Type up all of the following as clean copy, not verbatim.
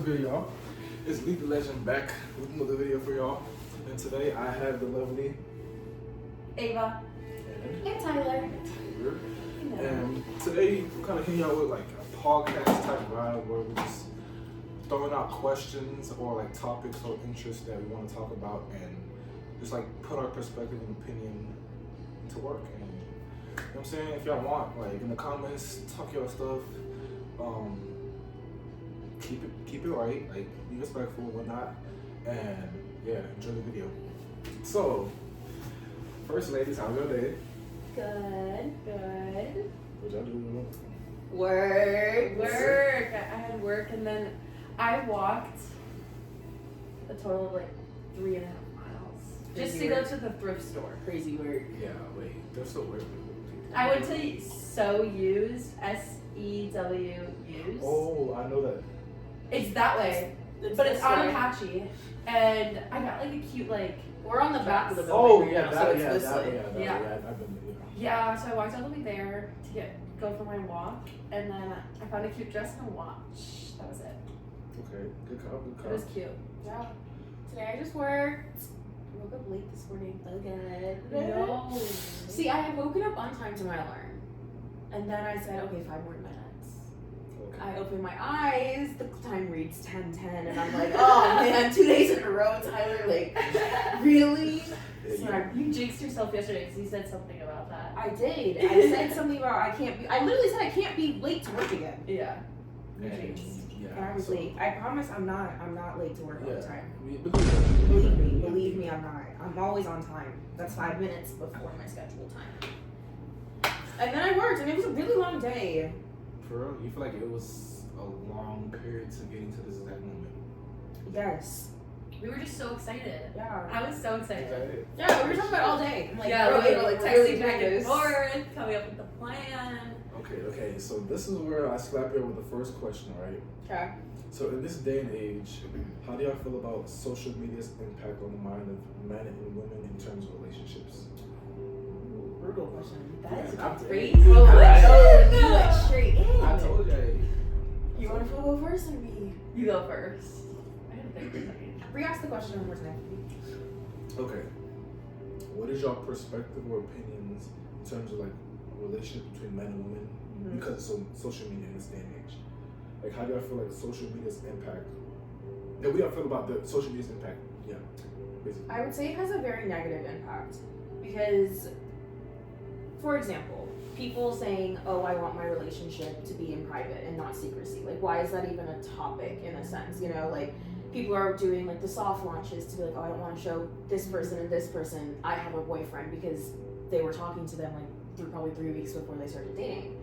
good, y'all? It's League of Legend back with another video for y'all. And today I have the lovely Ava and Tyler. And today we're kind of hitting y'all with like a podcast type vibe where we're just throwing out questions or like topics or interests that we want to talk about and just like put our perspective and opinion to work. And you know what I'm saying? If y'all want, like in the comments, talk your stuff. Keep it right, like be respectful and whatnot, and yeah, enjoy the video. So, first, ladies, how's your day? Good. What y'all do? Work. I had work and then I walked a total of like 3.5 miles just to go to the thrift store. Crazy work. Yeah, wait, they're so weird. I went to So Used, SEWUs. Oh, I know that. It's that way, but it's on Apache, and I got like a cute like. We're on the back of the Oh building. yeah, so that, it's yeah, this that, way. yeah, that, Yeah. yeah, I've been there. Yeah, so I walked all the way there to go for my walk, and then I found a cute dress and a watch. That was it. Okay, good call, good It call. was cute. Yeah. Today I just worked. I woke up late this morning. So good. No. See, I had woken up on time to my alarm. And then I said, okay, 5 more minutes. Okay. I open my eyes, the time reads 10:10, and I'm like, oh man, 2 days in a row, Tyler, like, really? Yeah, You jinxed yourself yesterday because you said something about that. I did. I said something about I literally said I can't be late to work again. Yeah. and, And I yeah, was so, late. I promise I'm not late to work all the time. Believe me, I'm not. I'm always on time. That's 5 minutes before my scheduled time. And then I worked, and it was a really long day. For real, you feel like it was a long period to getting to this exact moment. Yes. We were just so excited. Yeah. I was so excited. Excited? Yeah, we were talking about it all day. I'm like, Yeah, bro, we were we're like really texting back and doing this. forth, coming up with the plan. Okay, so this is where I slap you with the first question, right? Okay. So in this day and age, how do y'all feel about social media's impact on the mind of men and women in terms of relationships? Brutal question. That is I'm- crazy. You question. went straight in. I told you. You want to go first or me? You go first. I gotta think for a second. Re-ask the question one more time. Okay. What is your perspective or opinions in terms of like a relationship between men and women because of social media in this day and age? Like, how do y'all feel like social media's impact? Yeah, what do y'all feel about the social media's impact? Yeah, basically. I would say it has a very negative impact because, for example, people saying, oh, I want my relationship to be in private and not secrecy. Like, why is that even a topic in a sense? You know, like, people are doing like the soft launches to be like, oh, I don't want to show this person and this person I have a boyfriend because they were talking to them like through probably 3 weeks before they started dating.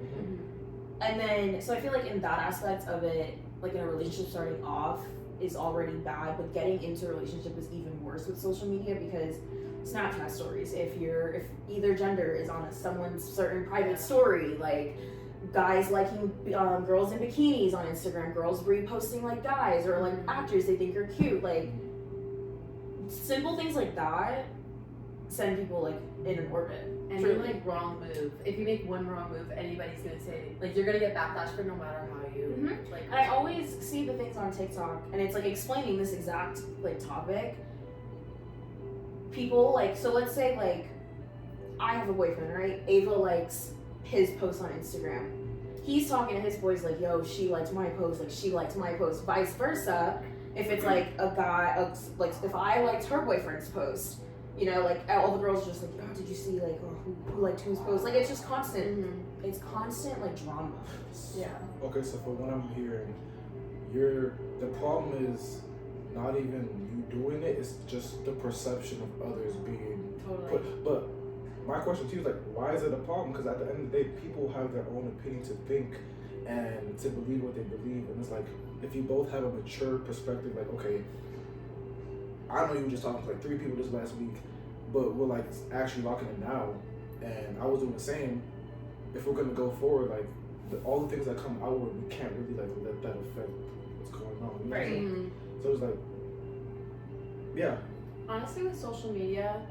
And then, so I feel like in that aspect of it, like in a relationship starting off is already bad, but getting into a relationship is even worse with social media because Snapchat stories, if either gender is on someone's certain private story, like guys liking girls in bikinis on Instagram, girls reposting like guys, or like actors they think are cute, like simple things like that send people like in an orbit. And you're like wrong move. If you make one wrong move, anybody's gonna say like you're gonna get backlash for no matter how you like. And I always see the things on TikTok, and it's like explaining this exact like topic. People like, so let's say like I have a boyfriend, right? Ava likes his post on Instagram. He's talking to his boys like, yo, she liked my post, like she liked my post. Vice versa, if it's like a guy, like if I liked her boyfriend's post, you know, like all the girls are just like, oh, did you see like who liked whose post? Like it's just constant. It's constant like drama. Yeah. Okay, so for what I'm hearing, the problem is not even you doing it, it's just the perception of others being put. But my question to you is like, why is it a problem? Because at the end of the day, people have their own opinion to think and to believe what they believe. And it's like, if you both have a mature perspective, like, okay, I know you were just talking to like 3 people this last week, but we're like actually locking it now. And I was doing the same. If we're gonna go forward, like all the things that come outward, we can't really like let that affect what's going on. You know? Right. So it's like, yeah. Honestly, with social media,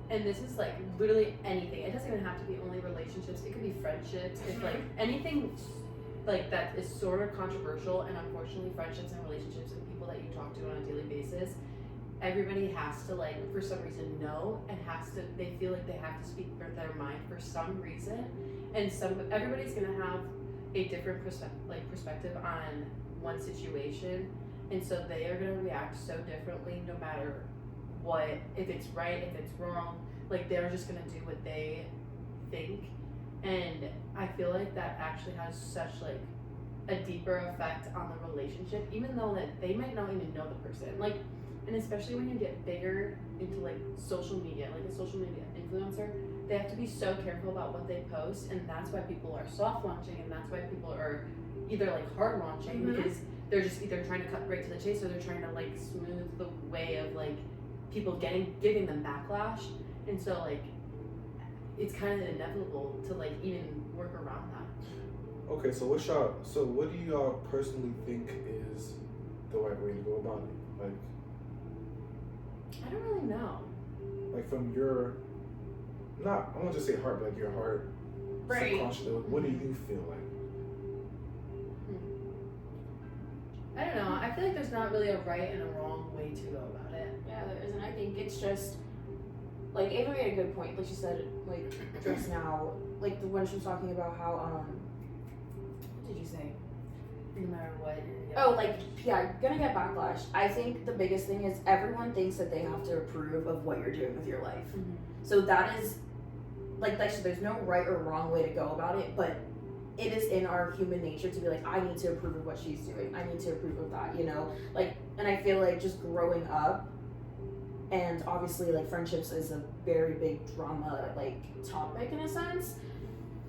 and this is like literally anything. It doesn't even have to be only relationships. It could be friendships. It's like anything like that is sort of controversial, and unfortunately friendships and relationships and people that you talk to on a daily basis, everybody has to like for some reason know and they feel like they have to speak their mind for some reason, and everybody's gonna have a different perspective on one situation, and so they are gonna react so differently no matter what, if it's right, if it's wrong, like they're just gonna do what they think. And I feel like that actually has such like a deeper effect on the relationship, even though that they might not even know the person. Like, and especially when you get bigger into like social media, like a social media influencer, they have to be so careful about what they post, and that's why people are soft launching, and that's why people are either like hard launching because they're just either trying to cut right to the chase, or they're trying to like smooth the way of like people giving them backlash. And so like it's kind of inevitable to like even work around that. Okay, so what do y'all personally think is the right way to go about it? Like, I don't really know. Like from your, not, I won't just say heart, but like your heart, right, subconsciously, what do you feel like? I don't know. I feel like there's not really a right and a wrong way to go about it. Yeah, there isn't. I think it's just like Ava made a good point. Like she said, like just now, like when she was talking about how what did you say? No matter what. Oh, like yeah, gonna get backlash. I think the biggest thing is everyone thinks that they have to approve of what you're doing with your life. Mm-hmm. So that is like I said, there's no right or wrong way to go about it, but it is in our human nature to be like, I need to approve of what she's doing. I need to approve of that, you know? Like, and I feel like just growing up, and obviously like friendships is a very big drama like topic in a sense.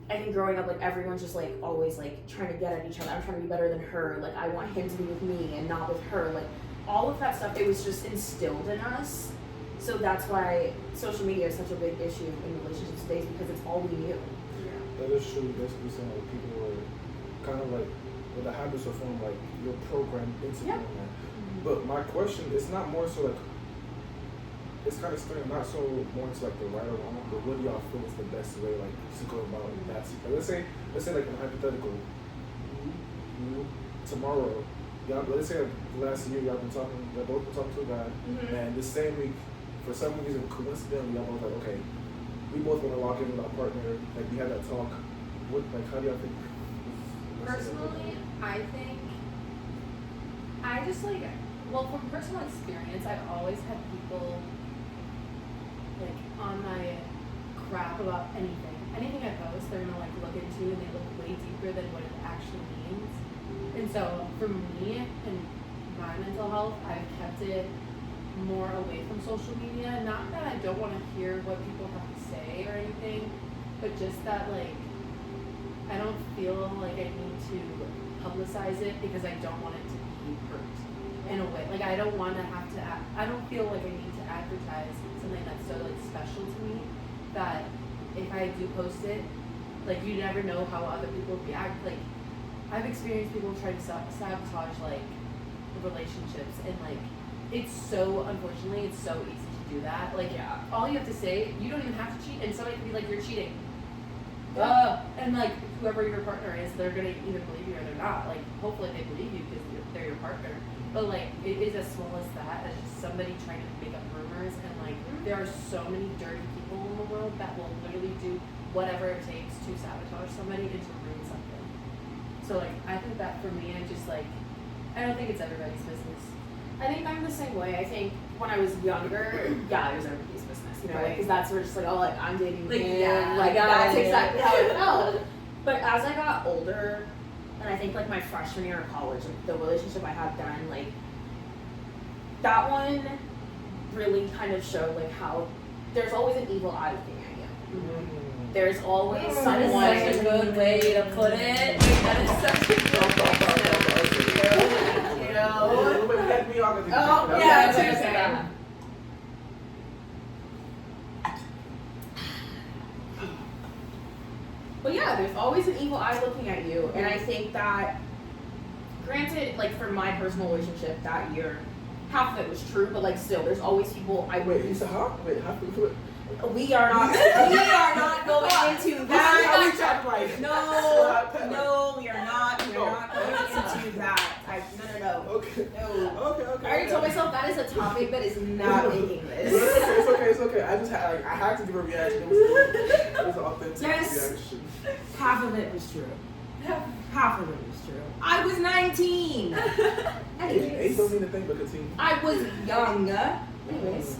I think growing up, like everyone's just like always like trying to get at each other. I'm trying to be better than her. Like I want him to be with me and not with her. Like all of that stuff, it was just instilled in us. So that's why social media is such a big issue in relationships today, because it's all we knew. That is true. Basically saying like people were kind of like, well, the habits were formed, like you're programmed into doing that. Mm-hmm. But my question is not more so like, it's kind of starting not so more into like the right or wrong, but what do y'all feel is the best way like to go about that? Like, let's say like in a hypothetical, tomorrow, y'all, let's say like last year y'all both been talking to a guy, and this same week, for some reason, coincidentally, y'all both like, okay, we both want to lock in with our partner, like we had that talk. What, like, how do y'all think? Personally, I think, I just like, well, from personal experience, I've always had people like on my crap about anything. Anything I post, they're gonna like look into, and they look way deeper than what it actually means. And so for me and my mental health, I've kept it more away from social media. Not that I don't want to hear what people have to say or anything, but just that like I don't feel like I need to publicize it because I don't want it to be hurt in a way. Like I don't want to have to I don't feel like I need to advertise something that's so like special to me, that if I do post it, like you never know how other people react. Like I've experienced people try to sabotage like relationships, and like it's so, unfortunately, it's so easy to do that. Like, all you have to say, you don't even have to cheat, and somebody can be like, you're cheating. And like, whoever your partner is, they're gonna either believe you or they're not. Like, hopefully they believe you because they're your partner. But like, it is as small as that, as just somebody trying to make up rumors. And like, there are so many dirty people in the world that will literally do whatever it takes to sabotage somebody and to ruin something. So like, I think that for me, I just like, I don't think it's everybody's business. I think I'm the same way. I think when I was younger, it was everybody's business, you know, because that's where just like, oh, like I'm dating him, like that's exactly how it felt. But as I got older, and I think like my freshman year of college, like the relationship I had then, like that one really kind of showed like how there's always an evil eye looking at you. Mm-hmm. There's always someone. That is such a good way to put it. That is such a good way. Oh, yeah, seriously. But yeah, there's always an evil eye looking at you, and I think that, granted, like for my personal relationship that year, half of it was true, but like still, there's always people I would. Wait, you said how? Wait, half of it? We are not going into that. No, we are not. not going into that. No. Okay. No. Okay. I already told myself that is a topic that is not making this. It's okay. I just had I had to give a reaction. It was an authentic reaction. Half of it was true. Half of it was true. I was 19. Age don't mean a thing, but continue. I was young. Anyways.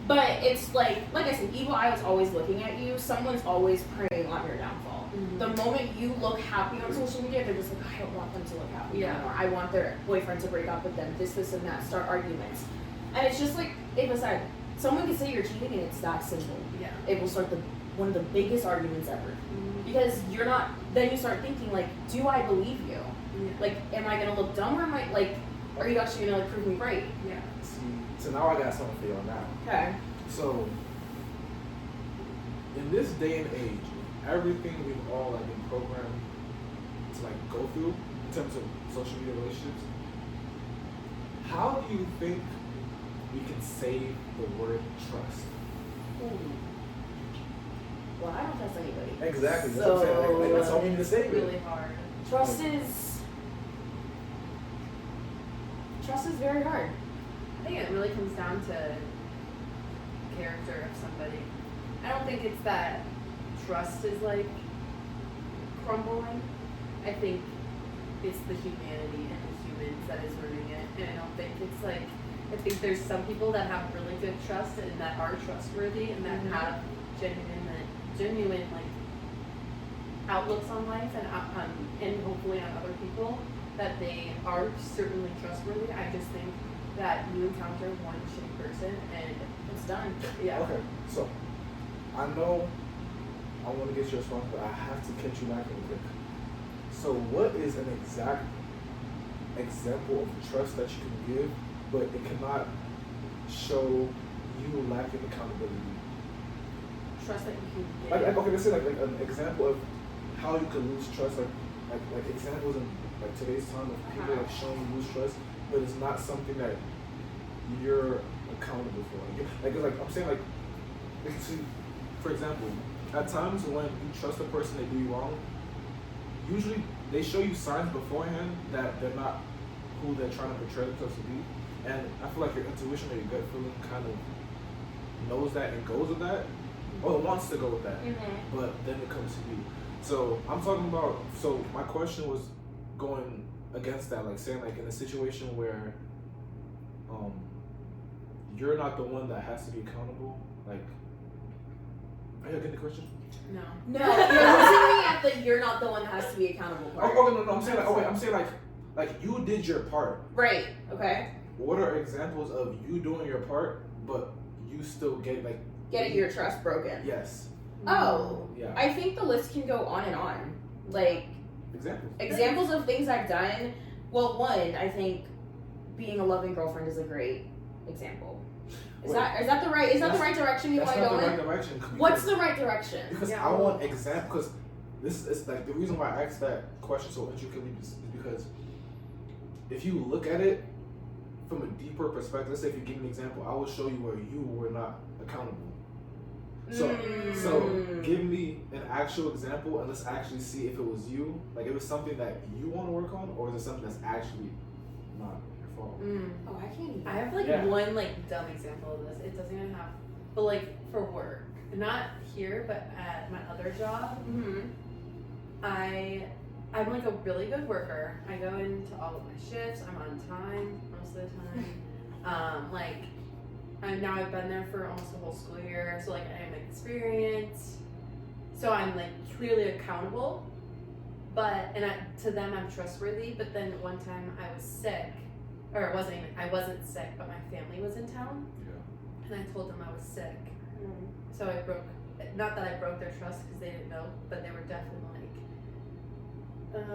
But it's like I said, evil eye was always looking at you. Someone's always preying on your downfall. Mm-hmm. The moment you look happy on social media, they're just like, I don't want them to look happy anymore. I want their boyfriend to break up with them, this, and that, start arguments. And it's just like Ava said, someone can say you're cheating and it's that simple. Yeah. It will start one of the biggest arguments ever. Mm-hmm. Because you're not, then you start thinking like, do I believe you? Yeah. Like, am I gonna look dumb or am I like, are you actually gonna like prove me right? Yeah. So now I got something for you on that. Okay. So, in this day and age, everything we've all like been programmed to like go through in terms of social media relationships, how do you think we can save the word trust? Ooh. Well, I don't trust anybody. Exactly. That's what I'm saying. Like, that's all we need to say. It's really hard. Trust is very hard. I think it really comes down to character of somebody. I don't think it's that trust is like crumbling. I think it's the humanity and the humans that is ruining it. And I don't think it's like, I think there's some people that have really good trust and that are trustworthy and that have genuine like outlooks on life and hopefully on other people that they are certainly trustworthy. I just think that you encounter one shitty person and it's done. Yeah. Okay, so I know I want to get your response, but I have to catch you back real quick. So what is an exact example of trust that you can give, but it cannot show you lacking accountability? Trust that you can give. Like okay, let's say like an example of how you could lose trust, like examples in like today's time of people like showing you lose trust, but it's not something that you're accountable for. Like I'm saying, like see, for example, at times when you trust a person, they do you wrong. Usually they show you signs beforehand that they're not who they're trying to portray themselves to be, and I feel like your intuition or your gut feeling kind of knows that and goes with that, or it wants to go with that, but then it comes to you. So I'm talking about. So my question was going against that, like saying like in a situation where you're not the one that has to be accountable. Like, are you getting the question? No, you're losing me at the you're not the one that has to be accountable part. Oh no, I'm saying like, I'm saying like you did your part. Right. Okay. What are examples of you doing your part, but you still getting your trust broken? Yes. Oh. Yeah. I think the list can go on and on. Like examples of things I've done. Well, one, I think being a loving girlfriend is a great example. Is that the right direction you want to go in? That's not the right direction. What's the right direction? Because I want example. Because this is like the reason why I asked that question so intricately is because if you look at it from a deeper perspective, let's say if you give me an example, I will show you where you were not accountable. So give me an actual example and let's actually see if it was you. Like if it's something that you want to work on, or is it something that's actually not your fault? Oh, I can't even. I have like one like dumb example of this. It doesn't even have, but like for work, not here, but at my other job, I'm like a really good worker. I go into all of my shifts. I'm on time most of the time. I've been there for almost the whole school year, so like I am experienced. So I'm like clearly accountable, to them I'm trustworthy. But then one time I was sick, or I wasn't sick, but my family was in town, and I told them I was sick. So not that I broke their trust because they didn't know, but they were definitely like,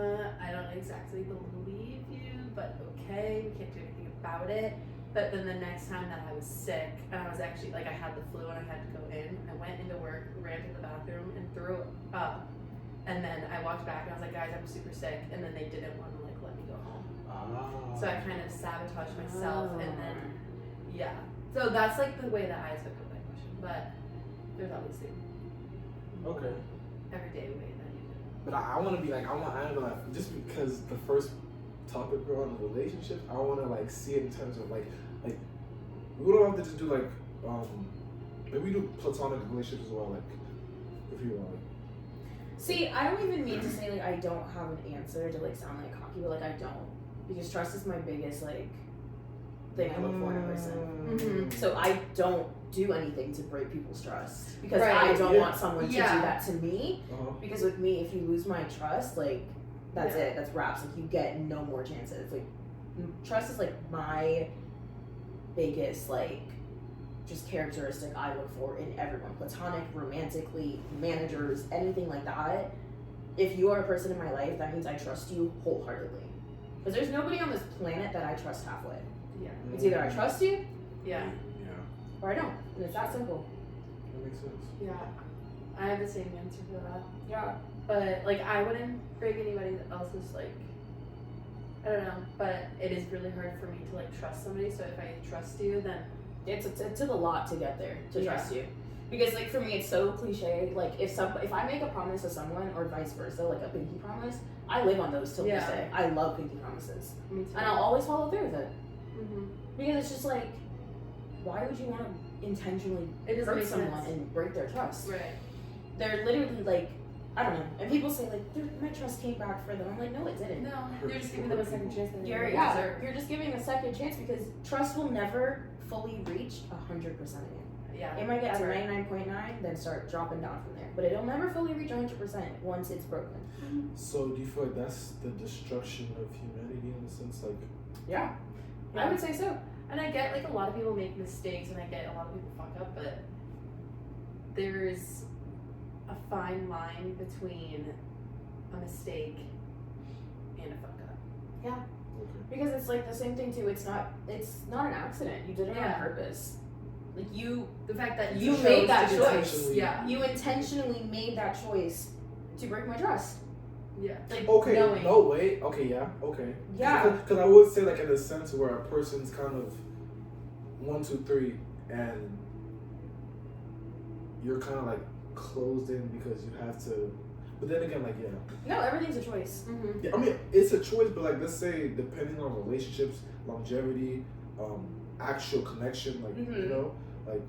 I don't exactly believe you, but okay, we can't do anything about it. But then the next time that I was sick, and I was actually, like, I had the flu and I had to go in, I went into work, ran to the bathroom, and threw up. And then I walked back and I was like, guys, I'm super sick. And then they didn't want to, like, let me go home. So I kind of sabotaged myself, and then, So that's, like, the way that I took up that question. But there's obviously everyday way that you do it. But I want to be like, I don't know, like, just because the first topic we're on relationships, I want to like see it in terms of like we don't have to just do like maybe we do platonic relationships as well, like if you want. See, I don't even mean to say like I don't have an answer to like sound like cocky, but like I don't, because trust is my biggest like thing I look for in a person. Mm-hmm. So I don't do anything to break people's trust because Right. I don't want someone to Yeah. do that to me. Because with me, if you lose my trust, like that's it. That's wraps. Like you get no more chances. Like trust is like my biggest like just characteristic I look for in everyone, platonic, romantically, managers, anything like that. If you are a person in my life, that means I trust you wholeheartedly. Because there's nobody on this planet that I trust halfway. Yeah. It's either I trust you, Yeah. or I don't. And it's that simple. That makes sense. Yeah. I have the same answer for that. Yeah. But like I wouldn't break anybody else's like I don't know, but it is really hard for me to like trust somebody. So if I trust you, then It took a lot to get there to Yeah. trust you. Because like for me it's so cliche. Like if I make a promise to someone or vice versa, like a pinky promise, I live on those till this Yeah. day. I love pinky promises. me too. And I'll always follow through with it. Mm-hmm. Because it's just like, why would you want to intentionally It doesn't hurt make someone sense. and break their trust? Right. They're literally like, I don't know. And people say like, my trust came back for them. I'm like, no, it didn't. No, you're just giving them a second chance. That You're just giving a second chance because trust will never fully reach 100% again. Yeah. It might get to Ever. 99.9, then start dropping down from there. But it'll never fully reach 100% once it's broken. So do you feel like that's the destruction of humanity in a sense, like? Yeah. I would say so. And I get like a lot of people make mistakes and I get a lot of people fuck up, but there's a fine line between a mistake and a fuck up. Yeah. Okay. Because it's like the same thing too. It's not an accident. You did it Yeah. on purpose. Like The fact that You chose made that to choice. intentionally- Yeah. you intentionally made that choice to break my trust. Yeah. Like Okay, knowing. no way. Okay, yeah, okay. Yeah. Because I would say, like, in a sense where a person's kind of 1, 2, 3, and you're kind of like closed in because you have to. But then again, like, yeah. No, everything's a choice. Mm-hmm. Yeah, I mean, it's a choice, but like, let's say, depending on relationships, longevity, actual connection, like, you Mhm. know, like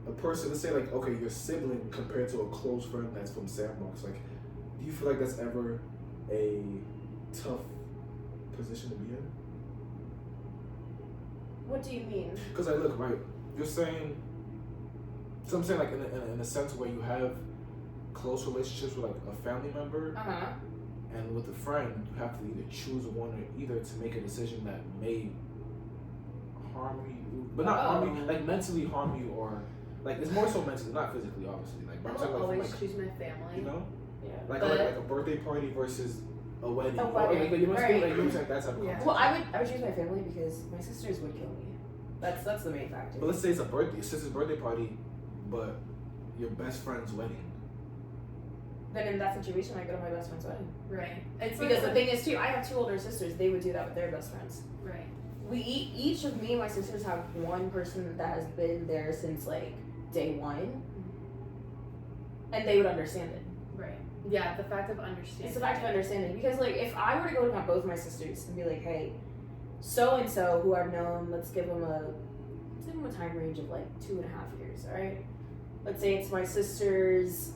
a person, let's say, like, okay, your sibling compared to a close friend that's from Sandbox, like, do you feel like that's ever a tough position to be in? What do you mean? Because, like, look, right, you're saying, so I'm saying, like, in a sense where you have close relationships with, like, a family member, Uh-huh. and with a friend, you have to either choose one or either to make a decision that may harm you, but not harm you, like mentally harm you, or like it's more so mentally, not physically, obviously. Like, but I'm I saying, will like, always like, choose my family. you know, Yeah. like, But- like a birthday party versus a wedding. A Or, wedding, like, you know what I'm saying? right. Like, you know what I'm saying? That type of Yeah. concept. Well, I would choose my family because my sisters would kill me. That's the main factor. But let's say it's a birthday, your sister's birthday party, but your best friend's wedding. Then in that situation, I go to my best friend's wedding. Right. It's Because the like, thing is too, I have 2 older sisters. They would do that with their best friends. right. We each of me and my sisters have one person that has been there since like day one, and they would understand it. Right. Yeah. The fact of understanding. It's the fact of understanding because like if I were to go to both my sisters and be like, hey, so and so who I've known, let's give them a time range of like 2.5 years. All right, let's say it's my sister's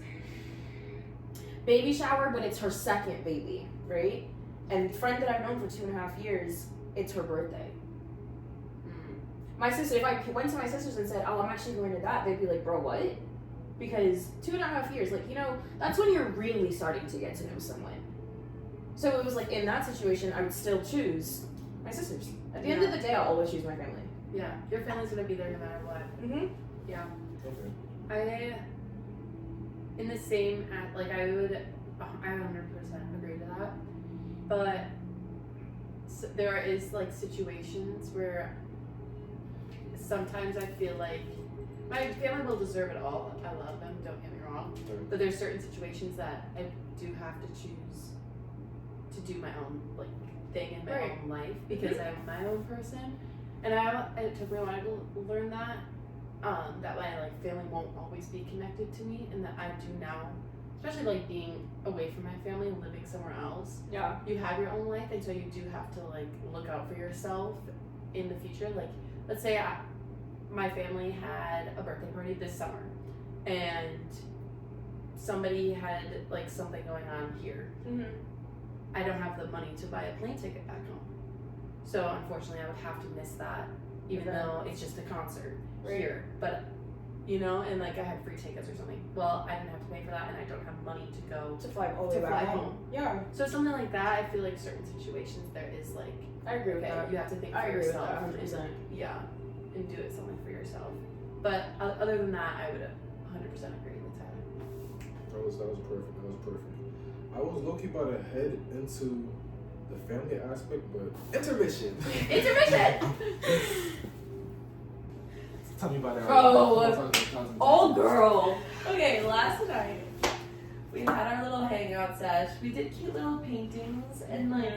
baby shower, but it's her second baby, right? And friend that I've known for 2.5 years, it's her birthday. My sister, if I went to my sisters and said, oh, I'm actually going to that, they'd be like, bro, what? Because 2.5 years, like, you know, that's when you're really starting to get to know someone. So it was like, in that situation, I would still choose my sisters. At the end of the day, I'll always choose my family. Yeah. Your family's gonna be there no matter what. Mm-hmm. Yeah. Okay. In the same act, like I 100% agree to that, but there is like situations where sometimes I feel like my family will deserve it all. I love them, don't get me wrong, but there's certain situations that I do have to choose to do my own like thing in my own life because I'm my own person, and it took me a while to learn that. That my like family won't always be connected to me, and that I do now especially like being away from my family and living somewhere else. Yeah. You have your own life, and so you do have to like look out for yourself in the future. Like, let's say my family had a birthday party this summer, and somebody had like something going on here. Mm-hmm. I don't have the money to buy a plane ticket back home, so unfortunately I would have to miss that, even though it's just a concert here. But you know, and like I had free tickets or something. Well, I didn't have to pay for that, and I don't have money to go To fly all the to way fly back home. Yeah. So something like that, I feel like certain situations there is like, I agree with okay, that. you have to think for I agree with yourself. that 100%. Yeah, and do it something for yourself. But other than that, I would 100% agree with Tyler. That was perfect. That was perfect. I was low-key about to head into the family aspect, but intermission. Intermission! Tell me about that. Oh, girl. Okay, last night we had our little hangout sesh. We did cute little paintings, and like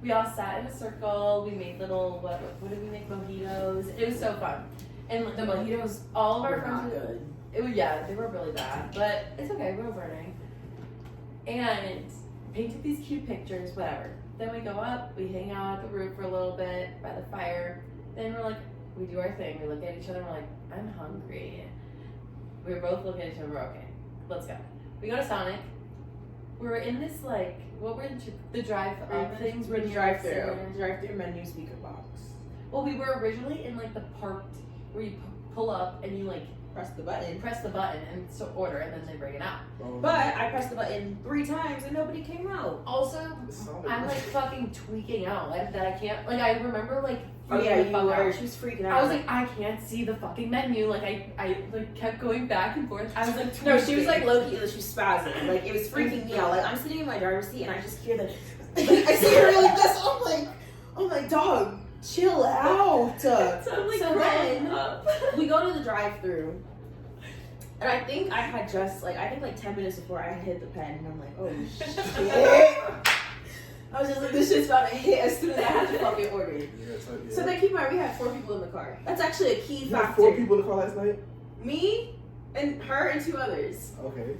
we all sat in a circle. We made little what did we make? Mojitos. It was so fun. And the mojitos, all of our friends were good. Yeah, they were really bad, but it's okay. We're learning. And painted these cute pictures, whatever. Then we go up. We hang out at the roof for a little bit by the fire. Then we're like, we do our thing. We look at each other and we're like, I'm hungry. We both look at each other. We're okay. Let's go. We go to Sonic. We're in this like, what were the drive-up things? We're in drive-through menu speaker box. Well, we were originally in like the parked where you pull up and you like Press the button and so order, and then they bring it out. But I pressed the button 3 times and nobody came out. Also, I'm like fucking tweaking out that I can't. Like I remember like. Oh yeah, you were. Out. She was freaking out. I was like, I can't see the fucking menu. Like I like kept going back and forth. I was like, no, she was like low-key. She was spazzing. Like it was freaking me out. Like I'm sitting in my driver's seat and I just hear the. I see her like this. I'm like, dog, chill out. So I'm like, so then we go to the drive-through. And I think I had just like 10 minutes before I hit the pen, and I'm like, oh shit. I was just like, this shit's about to hit as soon as I had to fucking order. Yeah. So then keep in mind, we had 4 people in the car. That's actually a key You factor. had 4 people in the car last night? Me and her and 2 others. Okay.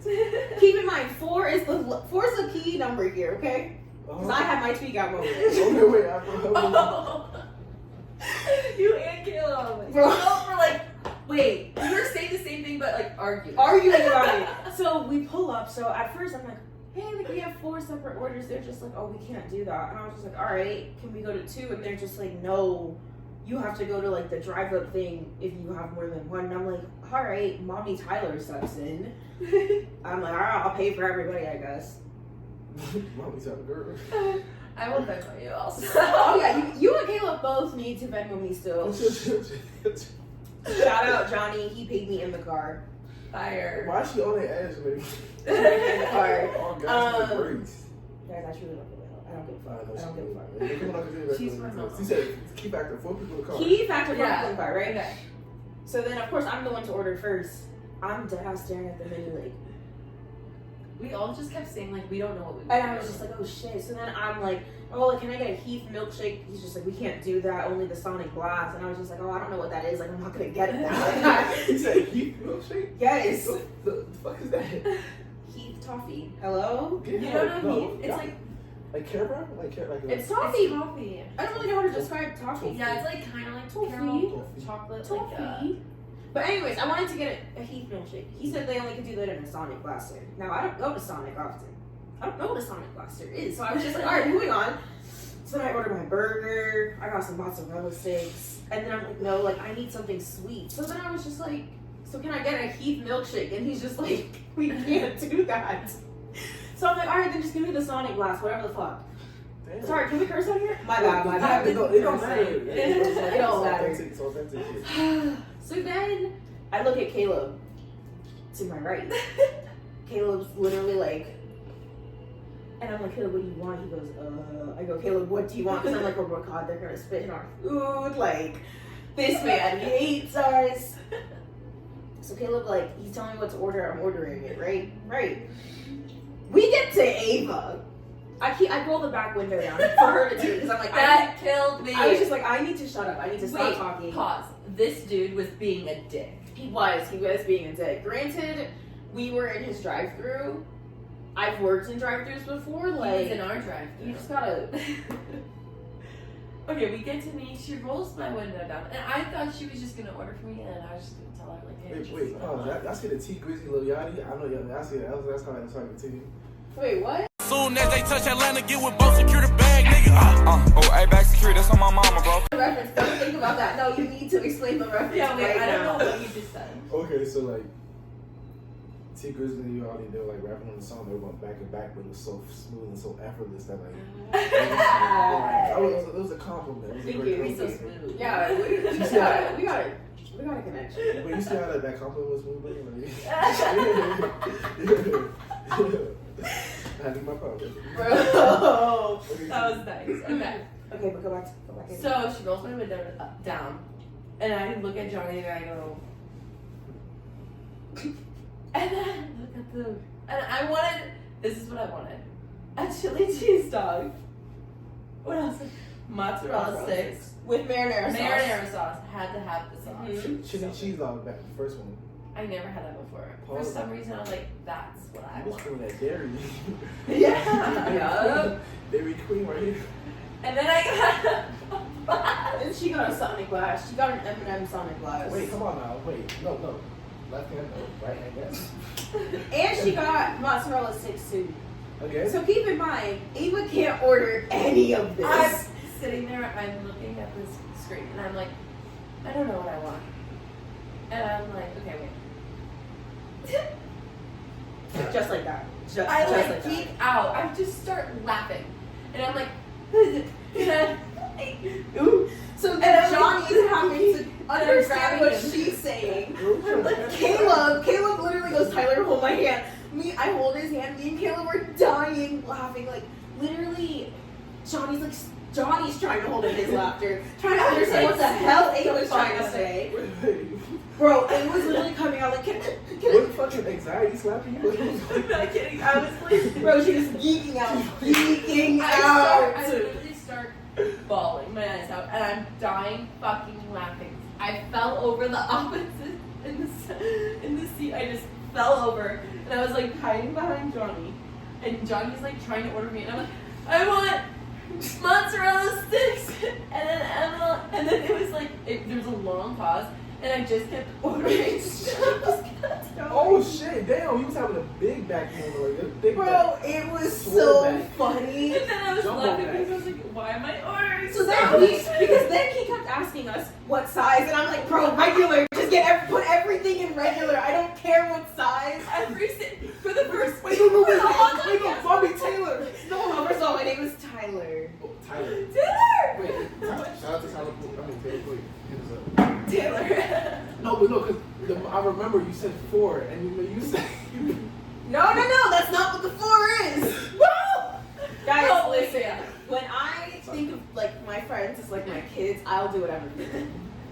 Keep in mind, 4 is the key number here, okay? Because I had my tweak out moment. Okay, wait. You and Caleb. Bro. We're like, wait, we were saying the same thing, but like arguing about it. So we pull up. So at first I'm like, hey, like we have 4 separate orders. They're just like, oh, we can't do that. And I was just like, all right, can we go to 2? And they're just like, no, you have to go to like the drive-up thing if you have more than 1. And I'm like, all right, Mommy Tyler steps in. I'm like, all right, I'll pay for everybody, I guess. Mommy Tyler, girl. I will Venmo you also. Oh yeah, you and Caleb both need to Venmo me still. Shout out Johnny, he paid me in the car. Fire. Why is she on the edge, lady? In the car. All gas and brakes. Guys, I truly don't give a hell. I don't give a fuck. I don't give a fuck. She's my mom. She said key factor 4 people in the car. Key factor 4 people in the car, right? Okay. So then, of course, I'm the one to order first. I'm dead ass staring at the menu like. We all just kept saying like we don't know what we want. And I was just like, oh shit. So then I'm like, oh, like, can I get a Heath milkshake? He's just like, we can't do that. Only the Sonic Blast. And I was just like, oh, I don't know what that is. Like, I'm not gonna get it now. He said Heath milkshake? Yes. The fuck is that? Heath toffee. Hello? You don't know Heath? It's like Care Bear? It's toffee. Toffee. I don't really know how to describe toffee. Yeah, it's like kind of like Toffee. caramel chocolate. Toffee. But anyways, I wanted to get a Heath milkshake. He said they only could do that in a Sonic Blaster. Now, I don't go to Sonic often. I don't know what a Sonic Blaster is. So I was just like, alright, moving on. So then I ordered my burger. I got some mozzarella sticks. And then I'm like, no, like, I need something sweet. So then I was just like, so can I get a Heath milkshake? And he's just like, we can't do that. So I'm like, alright, then just give me the Sonic Blast, whatever the fuck. Damn. Sorry, can we curse on here? My bad. It don't matter. It don't matter. It's authentic shit. So then I look at Caleb to my right. Caleb's literally like, and I'm like, Caleb, what do you want? He goes, I go, Caleb, what do you want? Because I'm like, oh my god, they're gonna spit in our food. Like, this man hates us. So Caleb, like, he's telling me what to order. I'm ordering it, right? Right. We get to Ava. I roll the back window down for her to do because I'm like, that killed me. I was just like, I need to shut up. I need to stop talking. Pause. This dude was being a dick. He was being a dick. Granted, we were in his drive-thru, I've worked in drive-thrus before. Like, he was in our drive-thru. you just gotta. Okay, we get to me. She rolls my window down, and I thought she was just gonna order for me, and I was just gonna tell her like, "Hey, Wait, I see the T Grizzly Lil Yachty. I know, yeah, I see that. That's how I continue. Wait, what? Soon as they touch Atlanta, get with both secure the bag, nigga. Oh, hey, back security, that's on my mama, bro. The reference. Don't think about that. No, you need to explain the reference. Yeah, wait, right I don't now. know what you just said. Okay, so like T Grizzly Lil Yachty, they were like rapping on the song. They were going back and back, but it was so smooth and so effortless that like it was a compliment. It was a Thank great you. He's so compliment. smooth. Yeah, we got a connection. But you see how that compliment was smooth, like, I had to do my part. Bro. That was nice. Okay. Okay, but go back in. So she rolls my window down, and I look at Johnny and I go, and then I look at the, and I wanted, this is what I wanted, a chili cheese dog. What else? Mozzarella sticks with marinara sauce. Marinara sauce. Had to have the sauce. Mhm. Chili cheese dog back, the first one. I never had that before. For Pause. some reason, I was like, that's what I I was want. feeling that dairy. Yeah. Dairy Queen right here. And then I got And she got a Sonic glass. She got an M&M Sonic glass. Wait, come on now. Wait, no. Left hand, no. Right hand, yes. And she got mozzarella sticks too. Okay. So keep in mind, Ava can't order any of this. I'm sitting there, I'm looking at this screen, and I'm like, I don't know what I want. And I'm like, okay, wait. Just like that. Just I like like geek that. out. I just start laughing. And I'm like, and Ooh. So And then I'm Johnny like, is having to I'm understand grabbing what him. she's saying. Caleb literally goes, Tyler, hold my hand. I hold his hand. Me and Caleb were dying laughing. Like, literally, Johnny's trying to hold in his laughter, trying to understand what the hell Ava was trying to say. Bro, it was literally coming out like, What fucking anxiety slapping you? I'm not kidding. I was like, bro, she was geeking out. I literally start bawling my eyes out, and I'm dying fucking laughing. I fell over the opposite in the seat. I just fell over, and I was like hiding behind Johnny, and Johnny's like trying to order me, and I'm like, I want mozzarella sticks, and then Emma, and then it was like there was a long pause. And I just kept ordering stuff. Oh shit, damn, he was having a big backhand, like a big Bro, back. it was Swole so back. funny. And then I was Jumbo laughing back. because I was like, why am I ordering So stuff? then because then he kept asking us what size, and I'm like, bro, regular. Just put everything in regular. I don't care what size. For the first Wait, no, Bobby Taylor. No, first of all, my name is Tyler. Oh, Tyler. Taylor! Wait, shout out to Tyler. I mean, Taylor, wait, hit us up. Taylor. No, because I remember you said 4, and you said. No, that's not what the 4 is. Guys, Oh, listen. yeah. When I think of like my friends as like my kids, I'll do whatever.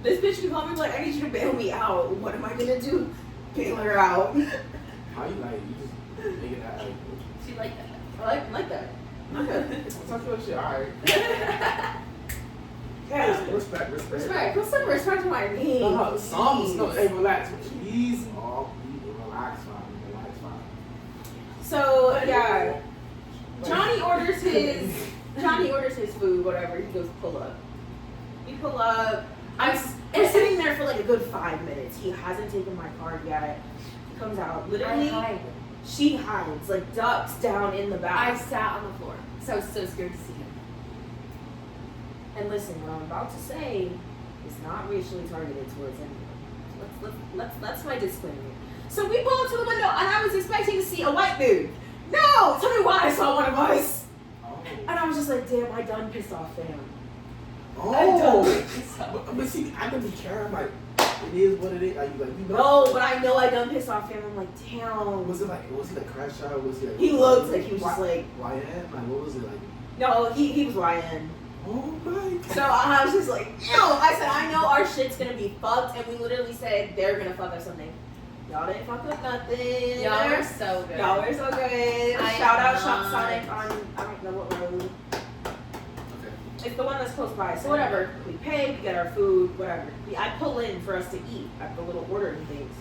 This bitch can call me like, I need you to bail me out. What am I gonna do? Bail her out. How you like? You just make it out. She liked that. I like that. Okay. Talk your shit. All right. Yeah. Respect. Put some respect to my name. No, songs. No, please. hey, relax. Please, all relax, fine. So yeah, Johnny orders his food, whatever. He goes pull up. We pull up. We're sitting there for like a good 5 minutes. He hasn't taken my card yet. He comes out. Literally, she hides, like ducks down in the I back. sat on the floor. So I was so scared to see him. And listen, what I'm about to say is not racially targeted towards anyone. That's my disclaimer. So we pull up to the window, and I was expecting to see a white dude. No! Tell me why I saw one of us. And I was just like, damn, I done pissed off fam. But see, I didn't care. I'm like, it is what it is. Like you know. No, but I know I done pissed off fam. I'm like, damn. Was he like crash out? Was he like? He looked like he was just like. YN? Like what was it like? No, he was YN. Oh my god. So I was just like, ew. I said, I know our shit's gonna be fucked, and we literally said they're gonna fuck up something. Y'all didn't fuck up nothing. Y'all were so good. Y'all were so good. I Shout out know. Shop Sonic on, I don't know what road. Okay. It's the one that's close by. So whatever. We pay, we get our food, whatever. I pull in for us to eat at the little ordering things.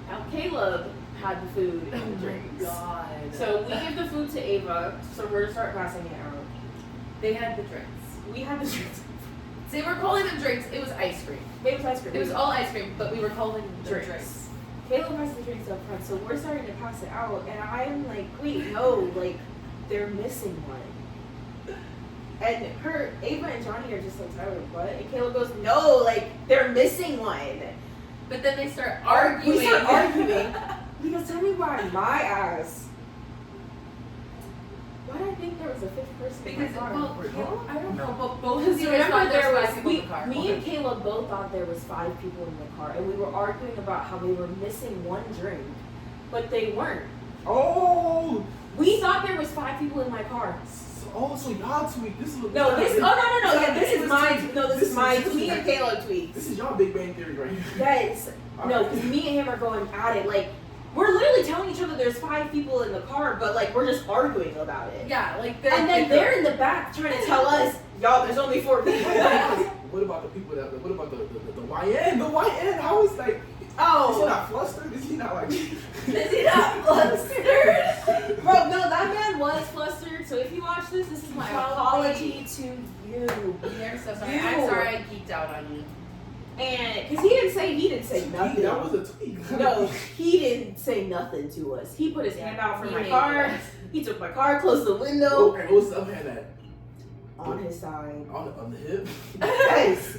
Now Caleb had the food and the drinks. God. So we give the food to Ava, so we're to start passing it out. They had the drinks. We had the drinks. They were calling them drinks. It was ice cream. It was ice cream. It was all ice cream, but we were calling them drinks. Caleb has the drinks up front, so we're starting to pass it out, and I'm like, wait, no, like, they're missing one. And Ava and Johnny are just like, Tyler, what? And Caleb goes, no, like, they're missing one. But then they start arguing. We start arguing. He goes, tell me why my ass. Why did I think there was a fifth person Because, in my car? well, Caleb, I don't know, but both of Because you remember thought there was was, 5 people in the car. me and Caleb both thought there was 5 people in the car, and we were arguing about how we were missing one drink, but they weren't. Oh. We thought there was 5 people in my car. So y'all tweet. This is what No, this. Oh no. Yeah, this is my. tweet. No, this is my. This Me and Caleb tweets. This is y'all Big Bang Theory right here. Yes. No, because me and him are going at it. Like, we're literally telling each other there's 5 people in the car, but like we're just arguing about it. Yeah, like And then they're in the back trying to tell us, y'all, there's only 4 people. What about the people that? What about the YN? The YN? How is like? Oh. Is he not flustered? Is he not like? Is he not flustered? Bro, no, that man was flustered. So if you watch this is my apology to you. We are so sorry. You. I'm sorry I geeked out on you. And because he didn't say nothing. That was a tweet. No, he didn't say nothing to us. He put his hand out for He my made car. it. He took my car, closed the window. Okay, what's up hand at? On his side. On the hip. Yes.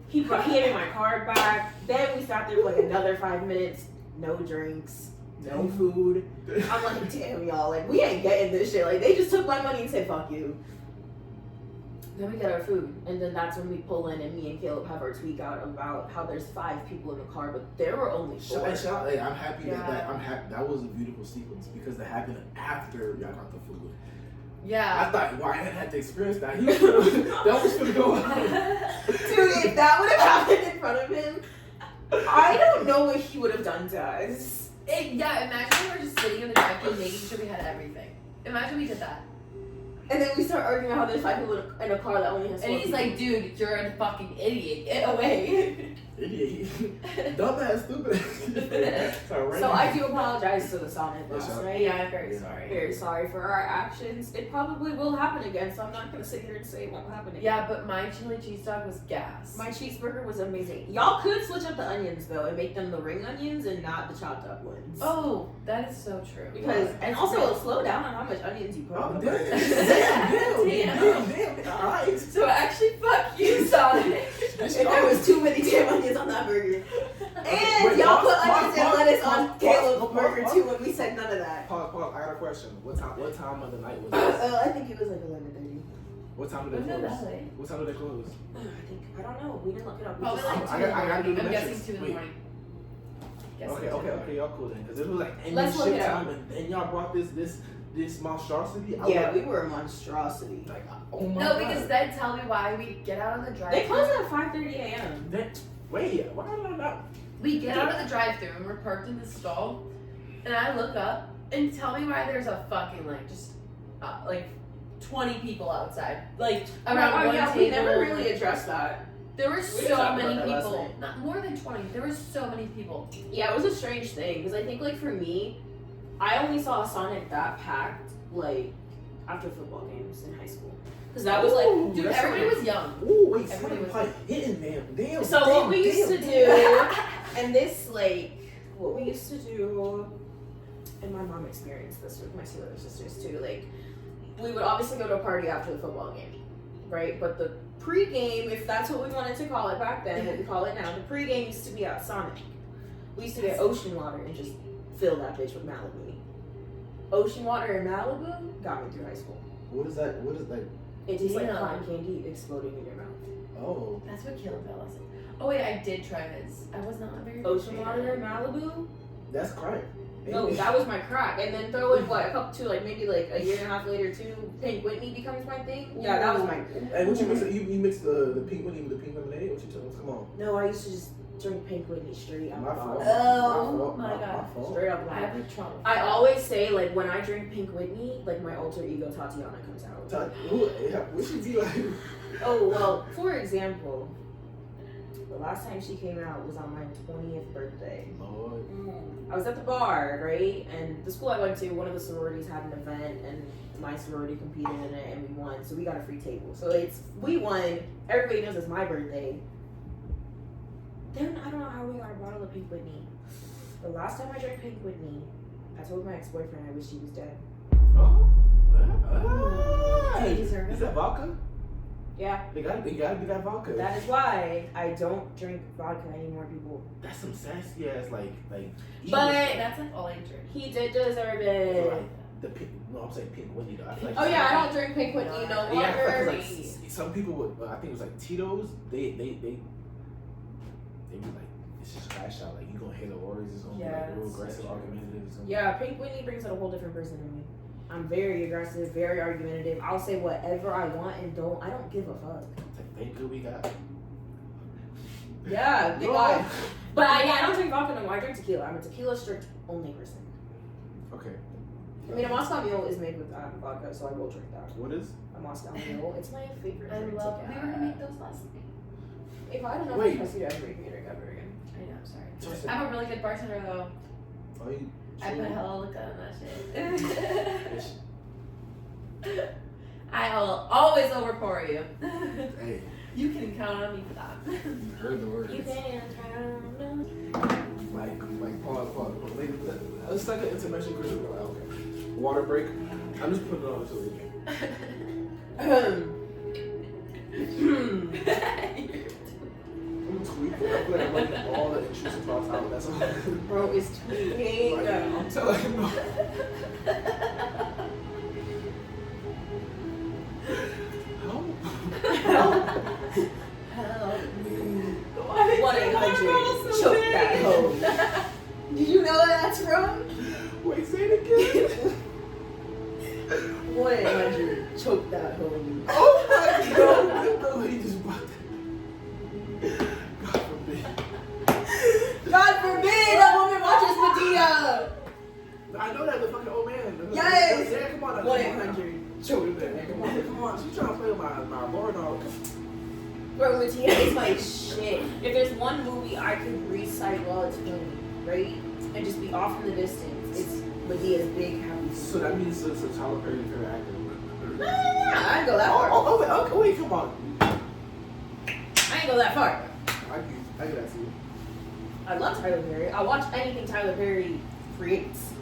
He handed my card back. Then we sat there for like another 5 minutes. No drinks, no food. I'm like, damn y'all, like we ain't getting this shit. Like they just took my money and said, fuck you. Then we get our food, and then that's when we pull in, and me and Caleb have our tweak out about how there's 5 people in the car, but there were only 4. Hey, I'm happy Yeah. that was a beautiful sequence because that happened after y'all got the food. Yeah. I thought YN had to experience that. That was gonna go on. Dude, if that would have happened in front of him, I don't know what he would have done to us. Yeah, imagine we were just sitting in the drive-thru making sure we had everything. Imagine we did that. And then we start arguing how there's 5 people in a car that only has 4 And he's people. like, dude, you're a fucking idiot. Get away. Idiot. Dumbass, stupid. Sorry, So I do apologize to the Sonic boss, right? Yeah, I'm very sorry. Very sorry for our actions. It probably will happen again, so I'm not gonna sit here and say it won't happen again. Yeah, but my chili cheese dog was gas. My cheeseburger was amazing. Y'all could switch up the onions though and make them the ring onions and not the chopped up ones. Oh, that is so true. Because and also slow down on how much onions you put on the burger. Damn. Alright. So actually, fuck you, Sonic. And there was too many damn onions on that burger. And Wait, y'all pause, put onions and pause, lettuce pause, on pause, Caleb's pause, burger pause. too, and we said none of that. Pause. I got a question. What time of the night was this? I think it was like 11:30. What time did they Wasn't it close? that late? What time did they close? I don't know. We didn't look it up. We Probably just- like 2 I in the gotta do morning. the I'm metrics. guessing 2 in the Wait. morning. Guessing 2 in the Okay, morning. y'all cool then. Because it was like ending Let's look shit it up. time, and then y'all brought this monstrosity. Yeah, we were a monstrosity. like, oh my No, god. because then tell me why we get out of the drive. They closed at 5:30 a.m. Wait, why did I not? We get out of the drive-thru and we're parked in the stall, and I look up and tell me why there's a fucking like 20 people outside, like around one yeah, table. we never really addressed that. There were didn't so talk many about that last people, night. not more than 20. There were so many people. Yeah, it was a strange thing because I think like for me, I only saw Sonic that packed like after football games in high school because that was like Ooh, Dude, that's everybody like- was young. Ooh, wait, Everybody somebody was- pipe hitting them. Damn. So damn, what we used damn, to damn. do, and this like what we used to do, and my mom experienced this with my 2 other sisters too. Like we would obviously go to a party after the football game, right? But the pregame, if that's what we wanted to call it back then, what we call it now, the pregame used to be at Sonic. We used to get ocean water and just fill that bitch with Malibu. Ocean water and Malibu got me through high school. What is that? It tastes like Damn. cotton candy exploding in your mouth. Oh. That's what killed Bella. Oh wait, I did try this. I was not a very big Ocean fan. water and Malibu? That's crack. No, that was my crack. And then throw in what, a couple two, like maybe like a year and a half later too, Pink Whitney becomes my thing. Yeah, that was my. Hey, what you mix? You mix the pink Whitney with the pink lemonade? What you tell us? Come on. No, I used to just drink Pink Whitney straight out My the fault. bottle. Oh my God. fault. Straight out the I bottle. have like trauma. I always say like when I drink Pink Whitney, like my alter ego Tatiana comes out. What should be like? Oh well, for example, The last time she came out was on my 20th birthday. Lord. I was at the bar, right? And the school I went to, one of the sororities had an event, and my sorority competed in it, and we won. So we got a free table. So we won. Everybody knows it's my birthday. Then I don't know how we got a bottle of Pink Whitney. The last time I drank Pink Whitney, I told my ex-boyfriend I wish he was dead. Oh. Do you deserve Is it? that vodka? Yeah. It gotta be that vodka. That is why I don't drink vodka anymore, people. That's some sassy ass like. But That's like all I drink. he did deserve it. Like the pink. No, I'm saying Pink Whitney though. I feel like Oh yeah, I don't drink Pink Whitney no Yeah, I feel longer. like some people would. I think it was like Tito's. They be like, it's just crash out. Like you gonna hit the orders. It's gonna be like real aggressive, argumentative. Yeah, Pink Whitney brings out a whole different person in me. I'm very aggressive, very argumentative. I'll say whatever I want and I don't give a fuck. Thank good we got. Yeah, No. but I don't drink vodka no more. I drink tequila. I'm a tequila strict only person. Okay. I mean, a Moscow Mule is made with vodka, so I will drink that. What is? A Moscow Mule. It's my favorite I drink to love. We get. were gonna make those last night. If I don't know Wait. if I see that every drink ever again. I know. Sorry. Listen. I'm a really good bartender though. Oh, you. I put hella liquor on that shit. I'll always overpour you. Hey, You can count on me for that. you heard the words. You can count on. Like, pause. Let's take an intermission, Chris. Like, okay. Water break. I'm just putting it on until we drink. I'm tweaking. I feel like I'm letting all the intrusive thoughts out. That's all. Bro is tweaking. Like, I'm telling him. Help me. 1-800 choke that hoe. Did you know where that's from? Wait, say it again. 1-800 choke that hoe. Oh my God! The lady just brought that. God forbid. God forbid that woman watches Medea. I know that the fucking old man. Yes. Yeah, come on. 1-800 choke that hoe. Come on. She's trying to play with my lord dog. Bro, Medea is my shit. If there's one movie I could recite while it's filming, right, and just be off in the distance, it's Medea's Big Happy. So that means it's a Tyler Perry favorite actor. Nah, I ain't go that far. Wait, come on. I ain't go that far. I get that to you. I love Tyler Perry. I watch anything Tyler Perry creates,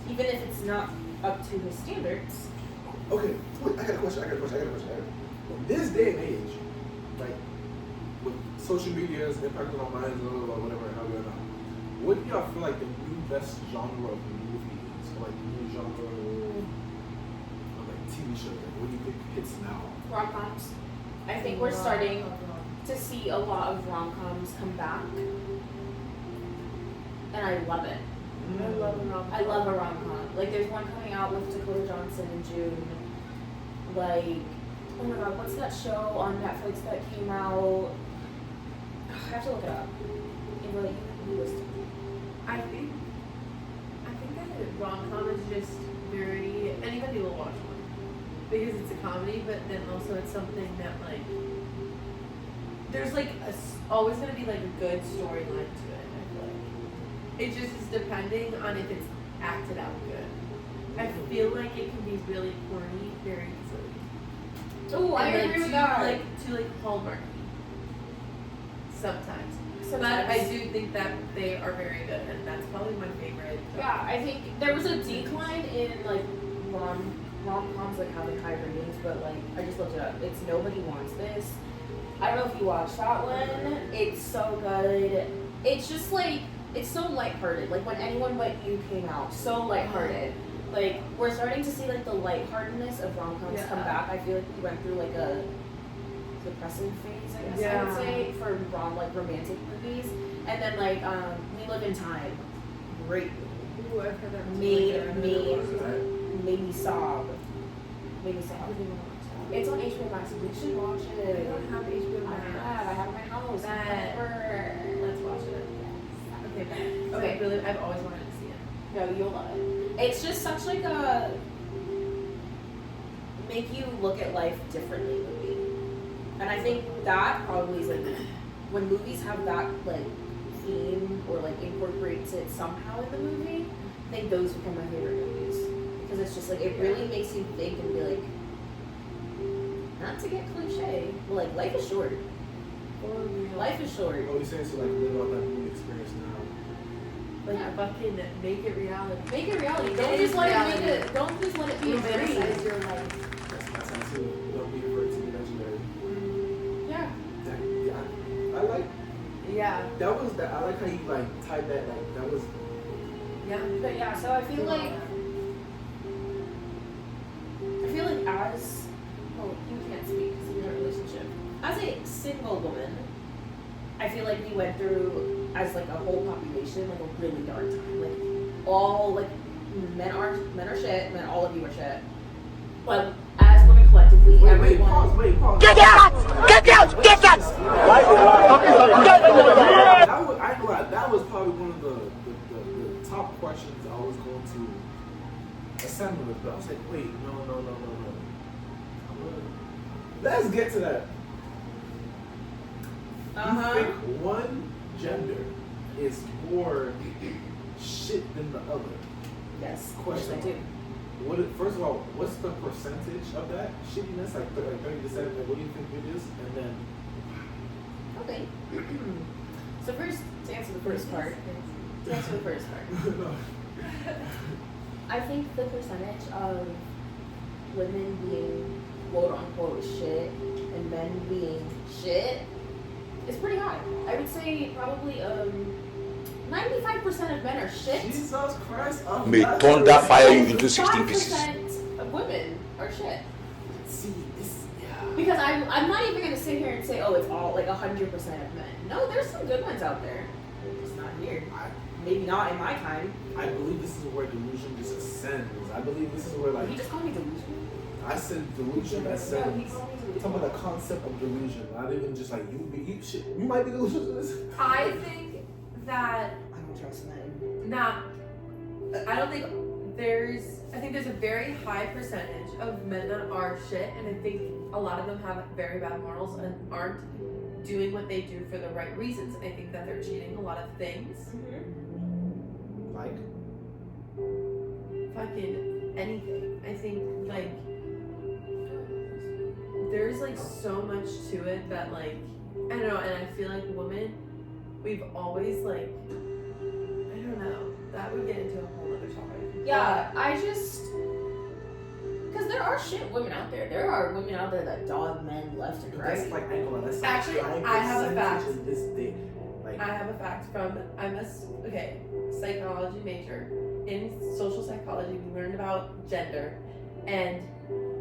even if it's not up to his standards. Okay, wait, I got a question. This day and age, like, with social media's impact on our minds or whatever, however, what do y'all feel like the new best genre of movie is? Or like the new genre of like TV show? Like, what do you think hits now? Rom-coms. I think we're starting to see a lot of rom-coms come back, and I love it. I love a rom-com. I love a rom-com. Like, there's one coming out with Dakota Johnson in June. Like, oh my God, what's that show on Netflix that came out? I have to look it up. You list it. I think that rom-com is just very, anybody will watch one because it's a comedy, but then also it's something that like there's like always gonna be like a good storyline to it. I feel like it just is depending on if it's acted out good. I feel like it can be really corny very easily. Oh, I agree with that. Too Hallmark sometimes. But I do think that they are very good, and that's probably my favorite. Yeah, I think there was a decline in like rom-coms, like having high ratings, but like I just looked it up. It's Nobody Wants This. I don't know if you watched that one. It's so good. It's just like it's so lighthearted. Like when Anyone But You came out, so lighthearted. Like we're starting to see like the lightheartedness of rom-coms come back. I feel like we went through like a depressive phase, I guess I would say, for romantic movies. And then like We Live in Time, great movie. Ooh, I've heard that. Made me sob. It's on HBO Max. You should watch it. I don't have HBO Max. I have it in my house. Let's watch it. Okay, I've always wanted to see it. No, you'll love it. It's just such like a make you look at life differently movie. And I think that probably is like when movies have that like theme or like incorporates it somehow in the movie, I think those become my favorite movies because it's just like it really makes you think and be like, not to get cliche, but like life is short. Life is short. Oh, you're saying so like live out that movie experience now. Like fucking make it reality. Make it reality. It Don't is just let reality. it make it. Don't just let it be a dream. Romanticize your life. That's my tattoo. Don't be afraid to be legendary. Yeah. I like Yeah. that was that. I like how you like tied that. Like that was. Yeah. But yeah, so I feel like as you can't speak because you're in a relationship. As a single woman, I feel like we went through as like a whole population like a really dark time. Like all like men are shit, men all of you are shit. But as women collectively, everyone. Pause. Get out! Get out! Get out! That was probably one of the top questions I was going to assemble with, but I was like, wait, no. Let's get to that. You think one gender is more shit than the other? Yes. Question. Yes, I do. First of all, what's the percentage of that shittiness? Like 30 to 70. What do you think it is? And then. Okay. So first, to answer the first part. I think the percentage of women being quote unquote shit and men being shit is pretty high. I would say probably 95% of men are shit. Jesus Christ. May thunder fire you into 16 pieces. 5% of women are shit. See, this, yeah. Because I'm not even gonna sit here and say, oh, it's all like 100% of men. No, there's some good ones out there. Just not here. Maybe not in my time. I believe this is where delusion just ascends. I believe this is where like. You just call me delusional. I said delusion ascends. No, he called me delusional. Talking about the concept of delusion. Not even just like you might be delusional. I think that I don't trust men. I don't think I think there's a very high percentage of men that are shit, and I think a lot of them have very bad morals and aren't doing what they do for the right reasons. I think that they're cheating a lot of things. Like Fucking anything. I think like there's like so much to it that like I don't know, and I feel like women, we've always like I don't know, that would get into a whole other topic. Yeah, because there are shit women out there. There are women out there that dog men left and right. that's like that's Actually, like I have a fact. in this thing. Like I have a fact from psychology major. In social psychology, we learned about gender, and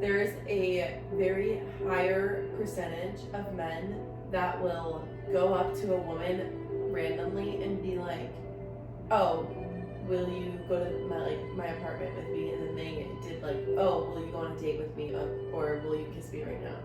there is a very higher percentage of men that will go up to a woman randomly and be like, "Oh, will you go to my apartment with me?" And then they did like, "Oh, will you go on a date with me? Or will you kiss me right now?"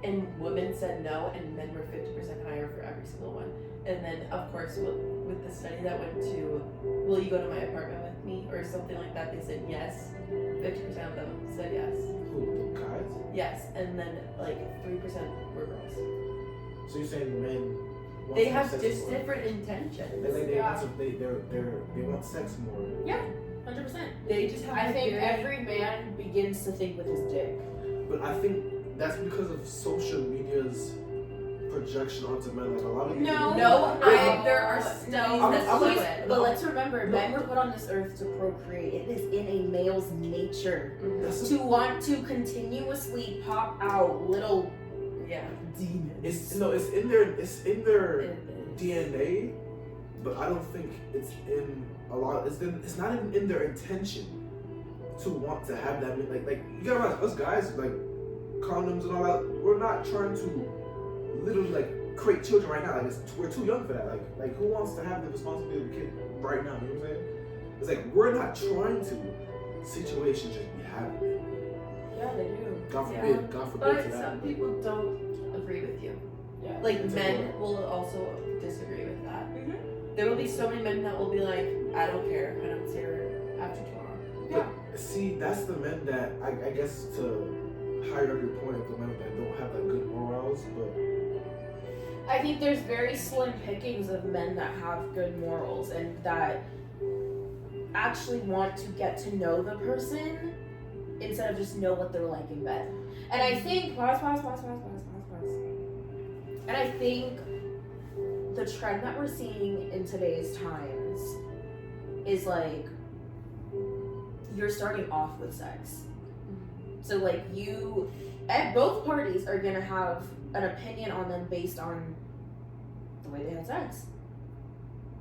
And women said no, and men were 50% higher for every single one. And then, of course, with the study that went to, will you go to my apartment with me? Or something like that, they said yes. 50% of them said yes. who, the guys? Yes, and then like 3% were girls. So you're saying men want They to have sex just more? different intentions. They want sex more. Yeah, 100%. They just have I think very- every man begins to think with his dick. But I think that's because of social media's projection onto men. Like a lot of these No. There are studies that show it. But let's remember, men were put on this earth to procreate. It is in a male's nature to want to continuously pop out little demons. It's in their DNA, but I don't think it's in a lot. It's not even in their intention to want to have that. Like you gotta realize, us guys, like condoms and all that, we're not trying to literally like create children right now. Like we're too young for that. Like who wants to have the responsibility of a kid right now? You know what I'm saying? It's like we're not trying to. Situations just be happening. Yeah, they do. God forbid. God forbid. But some people don't agree with you. Yeah. Like men will also disagree with that. There will be so many men that will be like, I don't care. I don't care after tomorrow. Yeah. See, that's the men that I guess to higher up your point of the men that don't have that good morals, but I think there's very slim pickings of men that have good morals and that actually want to get to know the person instead of just know what they're like in bed. And I think And I think the trend that we're seeing in today's times is like you're starting off with sex. So like you, at both parties are gonna have an opinion on them based on the way they had sex,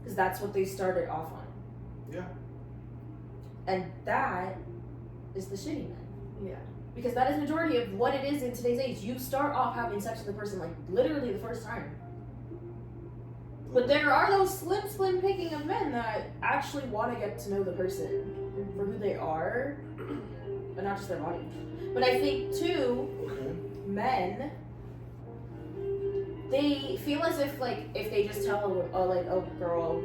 because that's what they started off on. Yeah. And that is the shitty men. Yeah. Because that is majority of what it is in today's age. You start off having sex with a person like literally the first time. But there are those slim picking of men that actually want to get to know the person for who they are, but not just their body. But I think too, men, they feel as if like if they just tell a girl,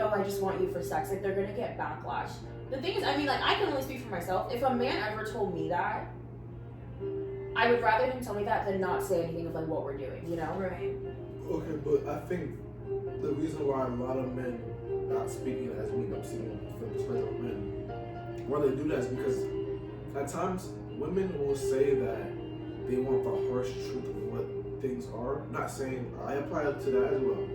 oh, I just want you for sex, like they're gonna get backlash. The thing is, I mean, like I can only speak for myself. If a man ever told me that, I would rather him tell me that than not say anything of like what we're doing, you know? Right. Okay, but I think the reason why a lot of men, not speaking as me, but speaking from the perspective of men, why they do that is because at times women will say that they want the harsh truth of what things are. Not saying I apply to that as well,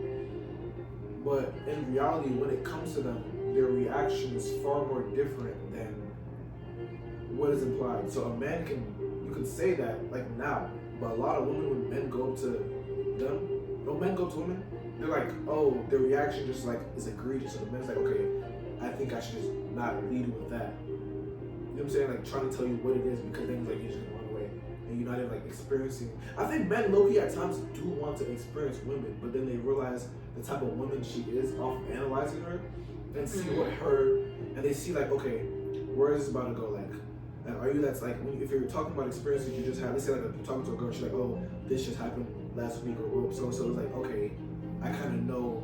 but in reality, when it comes to them, their reaction is far more different than what is implied. So a man you can say that like now, but a lot of women, when men go to them, when men go to women, they're like, oh, their reaction just like is egregious. So the man's like, okay, I think I should just not lead with that. You know what I'm saying? Like trying to tell you what it is because then like you're just gonna run away and you're not even like experiencing. I think men low-key at times do want to experience women, but then they realize the type of woman she is off of analyzing her and see what her, and they see like, okay, where is this about to go? Like, and are you that's like, if you're talking about experiences you just had, let's say like you're talking to a girl, she's like, oh, this just happened last week or so it's like, okay, I kind of know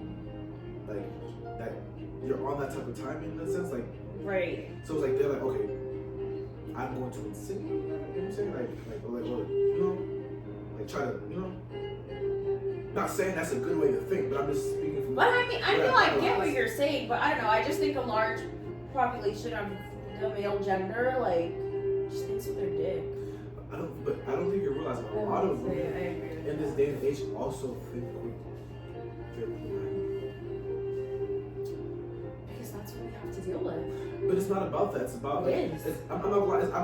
like that you're on that type of time in a sense, like, right. So it's like they're like, okay, I'm going to insinuate that, you know what I'm saying? Or you know, like try to, you know, not saying that's a good way to think, but I'm just speaking from. But I mean, I feel I get what you're saying, but I don't know. I just think a large population of the male gender like just thinks with their dick. I don't think you realize a lot of women in this day and age also think with their behind. Because that's what we have to deal with. But it's not about that. It's about like, I'm not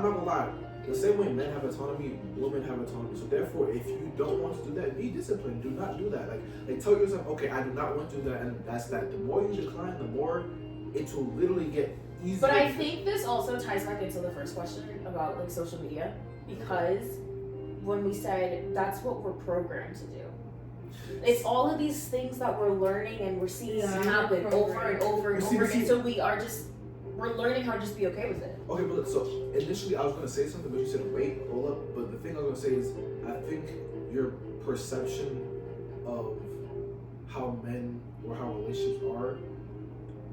gonna lie. The same way men have autonomy, women have autonomy. So therefore, if you don't want to do that, be disciplined. Do not do that. Like tell yourself, okay, I do not want to do that, and that's that. The more you decline, the more it will literally get easier. But I think this also ties back into the first question about like social media, because when we said that's what we're programmed to do. It's all of these things that we're learning and we're seeing happen over and over and over again. So we're learning how to just be okay with it. Okay, but so initially I was gonna say something, but you said wait, hold up. But the thing I was gonna say is I think your perception of how men or how relationships are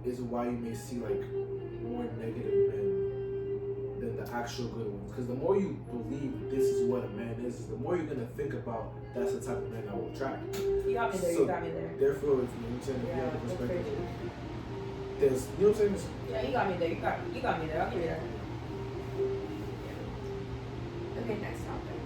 is why you may see like more negative men than the actual good ones. Because the more you believe this is what a man is, the more you're gonna think about that's the type of man I will attract. You got me there. So, you got me there. Therefore, if you understand, if you have the perspective, there's, you know what I'm saying? Yeah, you got me there. You got me there. I'll give you that. Okay, next topic.